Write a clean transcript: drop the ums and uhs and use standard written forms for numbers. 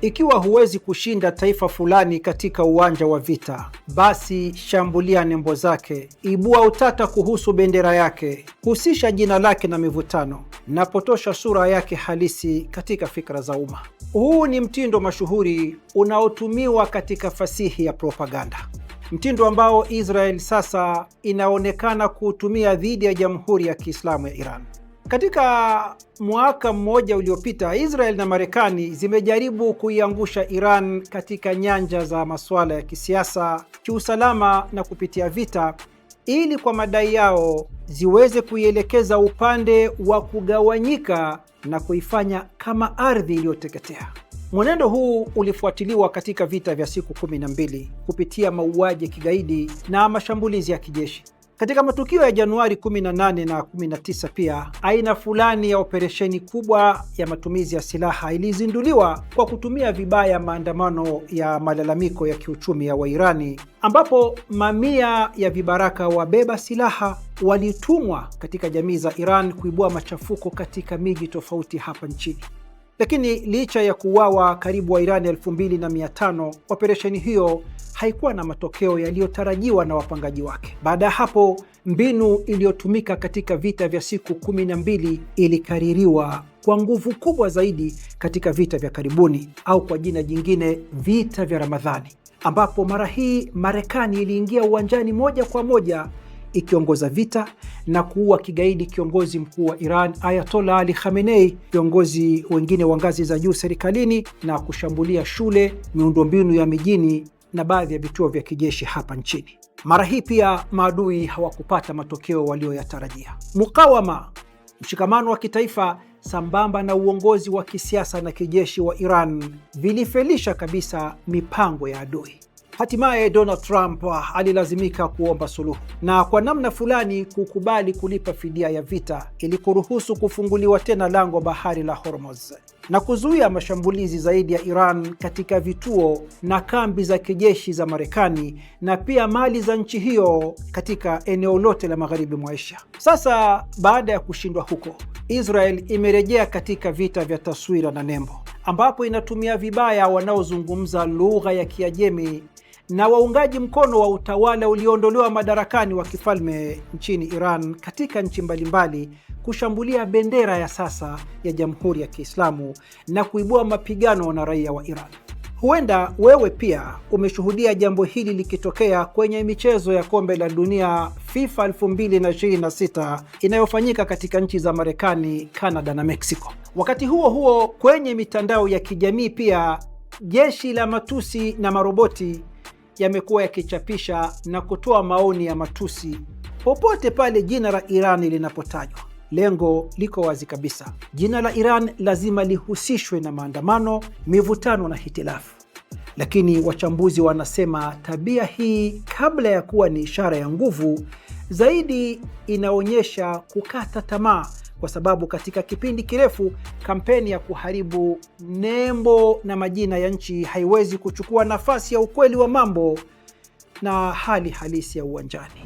Ikiwa huwezi kushinda taifa fulani katika uwanja wa vita, basi shambulia nembo zake, ibua utata kuhusu bendera yake, husisha jina lake na mivutano, na potosha sura yake halisi katika fikra za umma. Huu ni mtindo mashuhuri unaotumiwa katika fasihi ya propaganda, mtindo ambao Israel sasa inaonekana kuutumia dhidi ya Jamhuri ya Kiislamu ya Iran. Katika mwaka mmoja uliopita, Israel na Marekani zimejaribu kuiangusha Iran katika nyanja za masuala ya kisiasa, kiusalama na kupitia vita, ili kwa madai yao ziweze kuielekeza upande wa kugawanyika na kuifanya kama ardhi iliyoteketea. Mwenendo huu ulifuatiliwa katika vita vya siku 12 kupitia mauaji ya kigaidi na mashambulizi ya kijeshi. Katika matukio ya Januari 18 na 19 pia, aina fulani ya operesheni kubwa ya matumizi ya silaha ilizinduliwa kwa kutumia vibaya maandamano ya malalamiko ya kiuchumi ya Wairani, ambapo mamia ya vibaraka wabeba silaha walitumwa katika jamii za Iran kuibua machafuko katika miji tofauti hapa nchini. Lakini licha ya kuuawa karibu Wairani 2500, operesheni hiyo haikuwa na matokeo yaliyotarajiwa na wapangaji wake. Baada ya hapo, mbinu iliyotumika katika vita vya siku 12 ilikaririwa kwa nguvu kubwa zaidi katika vita vya karibuni, au kwa jina jingine, vita vya Ramadhani, ambapo mara hii Marekani iliingia uwanjani moja kwa moja ikiongoza vita na kuua kigaidi kiongozi mkuu wa Iran Ayatollah Ali Khamenei, viongozi wengine wa ngazi za juu serikalini, na kushambulia shule, miundombinu ya mijini na baadhi ya vituo vya kijeshi hapa nchini. Mara hii pia maadui hawakupata matokeo walioyatarajia. Mukawama, mshikamano wa kitaifa sambamba na uongozi wa kisiasa na kijeshi wa Iran vilifelisha kabisa mipango ya adui. Hatimaye Donald Trump alilazimika kuomba suluhu na kwa namna fulani kukubali kulipa fidia ya vita ili kuruhusu kufunguliwa tena lango bahari la Hormuz na kuzuia mashambulizi zaidi ya Iran katika vituo na kambi za kijeshi za Marekani na pia mali za nchi hiyo katika eneo lote la magharibi mwa Asia. Sasa baada ya kushindwa huko, Israel imerejea katika vita vya taswira na nembo, ambapo inatumia vibaya wanaozungumza lugha ya Kiajemi na waungaji mkono wa utawala ulioondolewa madarakani wa kifalme nchini Iran katika nchi mbalimbali kushambulia bendera ya sasa ya Jamhuri ya Kiislamu na kuibua mapigano na raia wa Iran. Huenda wewe pia umeshuhudia jambo hili likitokea kwenye michezo ya Kombe la Dunia FIFA 2026 inayofanyika katika nchi za Marekani, Canada na Mexico. Wakati huo huo, kwenye mitandao ya kijamii pia jeshi la matusi na maroboti yamekuwa yakichapisha na kutoa maoni ya matusi popote pale jina la Iran linapotajwa. Lengo liko wazi kabisa: jina la Iran lazima lihusishwe na maandamano, mivutano na hitilafu. Lakini wachambuzi wanasema tabia hii, kabla ya kuwa ni ishara ya nguvu, zaidi inaonyesha kukata tamaa, kwa sababu katika kipindi kirefu kampeni ya kuharibu nembo na majina ya nchi haiwezi kuchukua nafasi ya ukweli wa mambo na hali halisi ya uwanjani.